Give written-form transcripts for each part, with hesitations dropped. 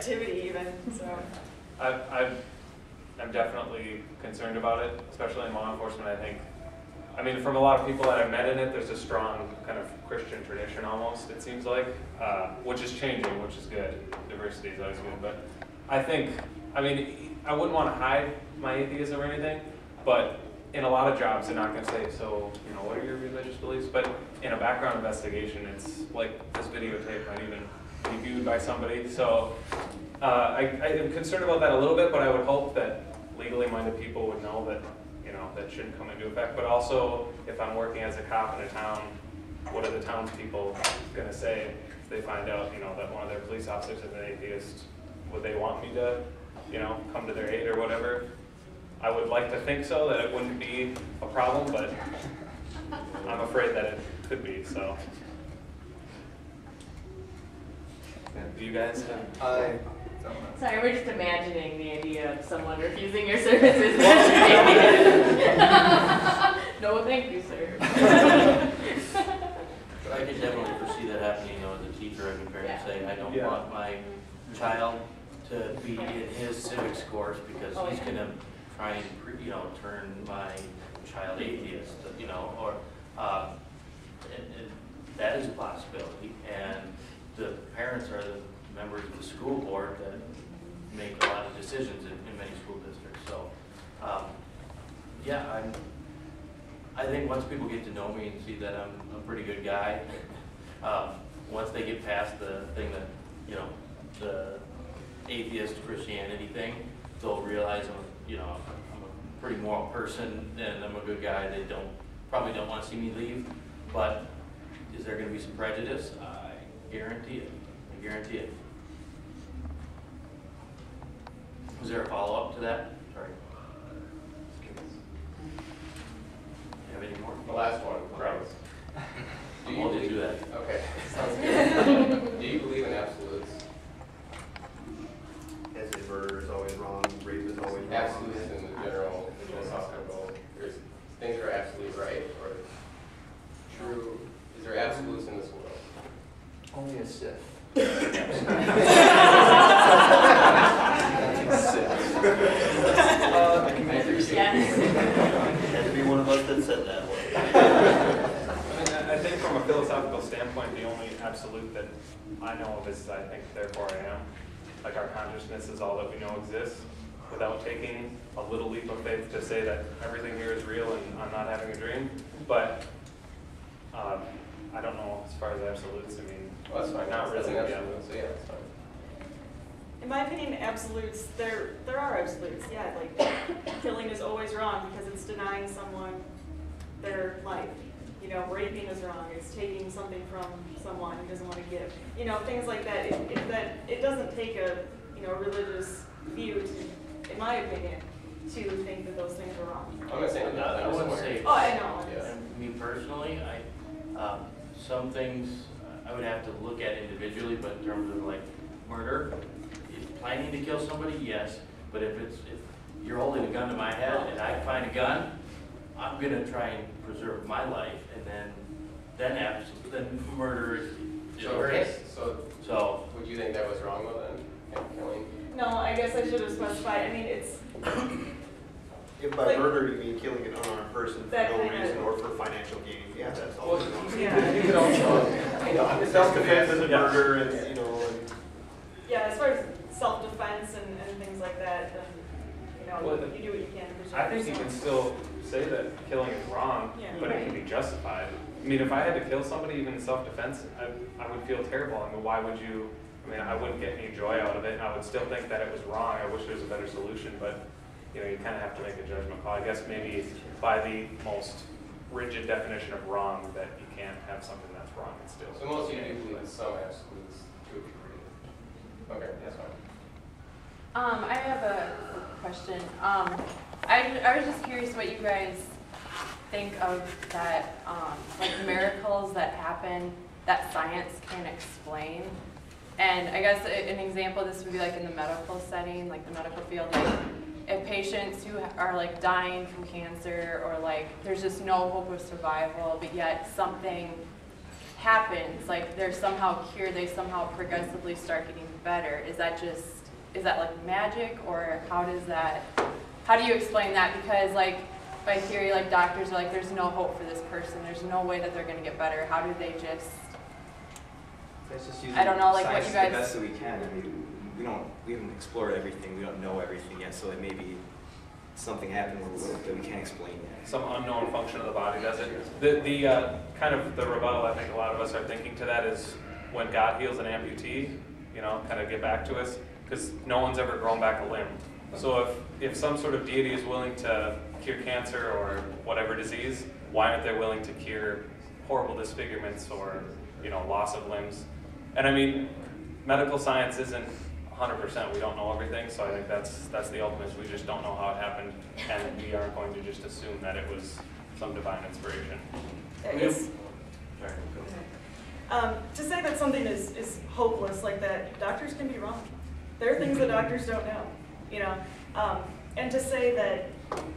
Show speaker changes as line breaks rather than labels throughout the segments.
activity even, so.
I'm definitely concerned about it, especially in law enforcement. I mean, from a lot of people that I've met in it, there's a strong kind of Christian tradition almost, it seems like, which is changing, which is good. Diversity is always good, but I mean, I wouldn't want to hide my atheism or anything, but in a lot of jobs, they're not going to say, so, what are your religious beliefs? But in a background investigation, it's like this videotape might even be viewed by somebody. So I am concerned about that a little bit, but I would hope that legally minded people would know that, that shouldn't come into effect. But also, if I'm working as a cop in a town, what are the townspeople going to say if they find out, that one of their police officers is an atheist? Would they want me to, come to their aid or whatever? I would like to think so, that it wouldn't be a problem, but I'm afraid that it could be, so. Do you guys have?
Sorry, we're just imagining the idea of someone refusing your services. No, thank you, sir.
But I could definitely foresee that happening, as a teacher, as a parent, saying, I don't want my child to be in his civics course because he's going to try and, turn my child atheist, or and that is a possibility. And the parents are the members of the school board that make a lot of decisions in many school districts. So, I think once people get to know me and see that I'm a pretty good guy, once they get past the thing that, the atheist Christianity thing, they'll realize I'm a pretty moral person and I'm a good guy. They probably don't want to see me leave, but is there going to be some prejudice? I guarantee it. I guarantee it. Was there a follow-up to that? Sorry. You have any more?
The last one, Christ.
I'll do that.
Okay, sounds good. Do you believe in absolutes?
As in murder is always wrong, rape is always wrong.
Absolutes in the general philosophical. There's things that are absolute right or true. Is there absolutes in this world?
Only a Sith.
Had to be one of us that said that way.
I think from a philosophical standpoint, the only absolute that I know of is I think, therefore I am. Like our consciousness is all that we know exists, without taking a little leap of faith to say that everything here is real and I'm not having a dream. But I don't know as far as absolutes. I mean,
Well, that's fine.
Not
That's
really,
an
yeah.
absolute, so yeah, that's fine.
In my opinion, absolutes, there are absolutes, yeah, like killing is always wrong because it's denying someone their life. Raping is wrong, it's taking something from someone who doesn't want to give. Things like that. It doesn't take a religious view to, in my opinion, to think that those things are wrong.
I'm not saying that.
I wouldn't say.
Oh, I know.
Yeah.
Me personally, some things I would have to look at individually, but in terms of like murder, if planning to kill somebody, yes. But if you're holding a gun to my head and I find a gun, I'm gonna try and preserve my life, and then murder is worse.
So would you think that was wrong though then? Killing?
No, I guess I should have specified. I mean, it's
If by
like,
murder you mean killing an unarmed person for
that
no
kind of-
reason or for financial gain, yeah, that's all.
yeah.
You could also,
Self-defense is a
Yeah.
murder, and and
Yeah, as far as self-defense and things like that, then
Well,
you do what you can to protect
I think you
yourself.
can still say that killing is wrong,
Yeah.
but it can be justified. I mean, if I had to kill somebody, even in self-defense, I would feel terrible. I mean, why would you? I mean, I wouldn't get any joy out of it, and I would still think that it was wrong. I wish there was a better solution, but you kind of have to make a judgment call. I guess maybe by the most rigid definition of wrong, that you can't have something that's wrong and still.
So most of you do believe in some absolutes to a degree. Okay, that's fine.
I have a question. I was just curious what you guys think of that, like miracles that happen that science can explain. And I guess an example of this would be like in the medical setting, like the medical field, like if patients who are like dying from cancer or like there's just no hope of survival, but yet something happens, like they're somehow cured, they somehow progressively start getting better? Is that like magic, or how do you explain that? Because like by theory, like doctors are like, there's no hope for this person. There's no way that they're going to get better. How do they just?
It's just using
I don't know, like what
science
you guys.
the best that we can. I mean, we haven't explored everything. We don't know everything yet. So it may be something happened that we can't explain yet.
Some unknown function of the body does it. The kind of the rebuttal I think a lot of us are thinking to that is when God heals an amputee, you know, kind of get back to us, because no one's ever grown back a limb. So if some sort of deity is willing to cure cancer or whatever disease, why aren't they willing to cure horrible disfigurements or, you know, loss of limbs? And I mean, medical science isn't 100%. We don't know everything, so I think that's the ultimate. We just don't know how it happened, and we aren't going to just assume that it was some divine inspiration.
To say that something is hopeless like that, doctors can be wrong. There are things that doctors don't know, you know. And to say that,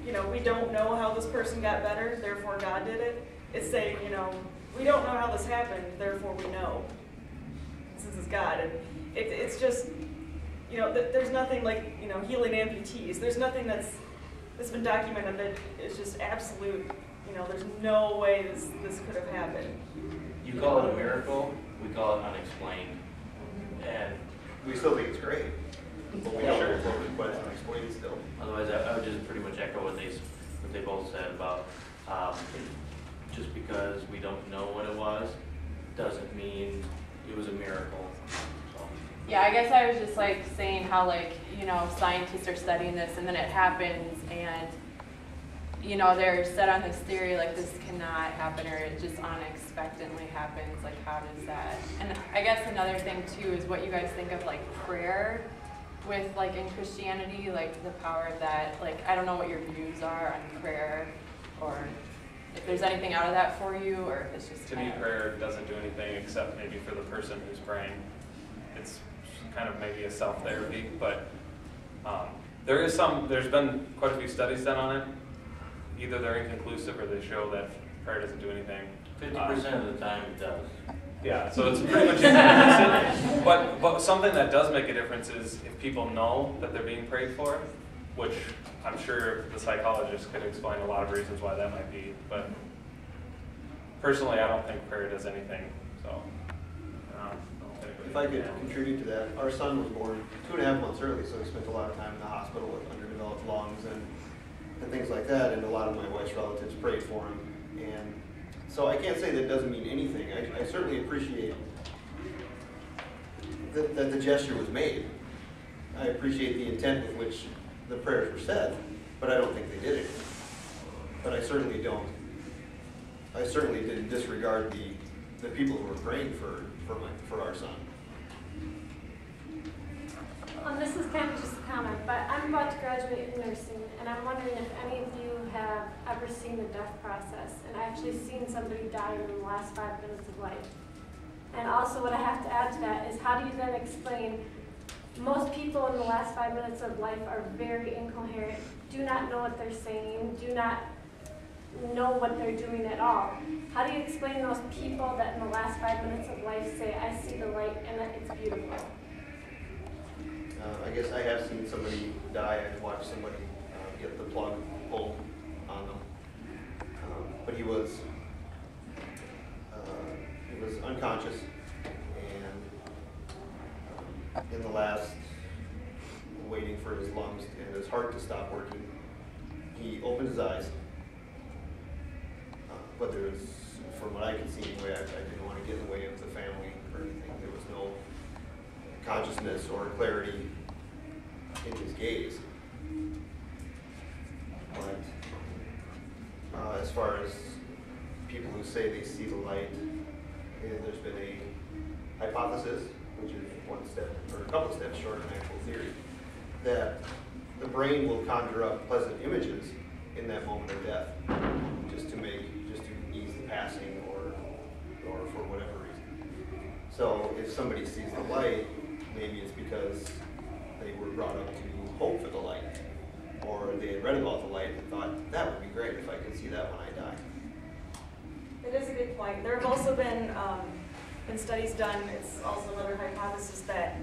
you know, we don't know how this person got better, therefore God did it, it's saying, you know, we don't know how this happened, therefore we know, since it's God. And it's just, you know, there's nothing like, you know, healing amputees. There's nothing that's been documented that is just absolute, you know, there's no way this could have happened.
You call it a miracle, we call it unexplained. And
We still think it's great, but we don't know what it's unexplained still.
otherwise, I would just pretty much echo what they both said about just because we don't know what it was doesn't mean it was a miracle. So.
Yeah, I guess I was just like saying how like, you know, scientists are studying this and then it happens and, you know, they're set on this theory like this cannot happen or it just unexpectedly happens. Like how does that? And I guess another thing too is what you guys think of like prayer with like in Christianity, like the power of that. Like I don't know what your views are on prayer or if there's anything out of that for you or if it's just
To me, prayer doesn't do anything except maybe for the person who's praying. It's kind of maybe a self-therapy, but there's been quite a few studies done on it. Either they're inconclusive or they show that prayer doesn't do anything.
50% of the time it does.
Yeah, so it's pretty much inconclusive. But something that does make a difference is if people know that they're being prayed for, which I'm sure the psychologist could explain a lot of reasons why that might be. But personally, I don't think prayer does anything. So,
If I could contribute to that, our son was born 2.5 months early, so he spent a lot of time in the hospital with underdeveloped lungs and things like that, and a lot of my wife's relatives prayed for him. And so I can't say that it doesn't mean anything. I certainly appreciate that the gesture was made. I appreciate the intent with which the prayers were said, but I don't think they did it. But I certainly didn't disregard the people who were praying for our son.
This is kind of just a comment, but I'm about to graduate in nursing, and I'm wondering if any of you have ever seen the death process and actually seen somebody die in the last 5 minutes of life. And also what I have to add to that is how do you then explain most people in the last 5 minutes of life are very incoherent, do not know what they're saying, do not know what they're doing at all. How do you explain those people that in the last 5 minutes of life say, I see the light and that it's beautiful?
I guess I have seen somebody die. I've watched somebody get the plug pulled on them. But he was unconscious, and in the last, waiting for his lungs and his heart to stop working, he opened his eyes. But there was, from what I could see anyway, I didn't want to get in the way of the family or anything. There was no consciousness or clarity in his gaze. But as far as people who say they see the light, there's been a hypothesis, which is one step or a couple steps short of actual theory, that the brain will conjure up pleasant images in that moment of death, just to ease the passing or for whatever reason. So if somebody sees the light, maybe it's because they were brought up to hope for the light, or they had read about the light and thought, that would be great if I could see that when I die.
It is a good point. There have also been studies done, it's also another hypothesis that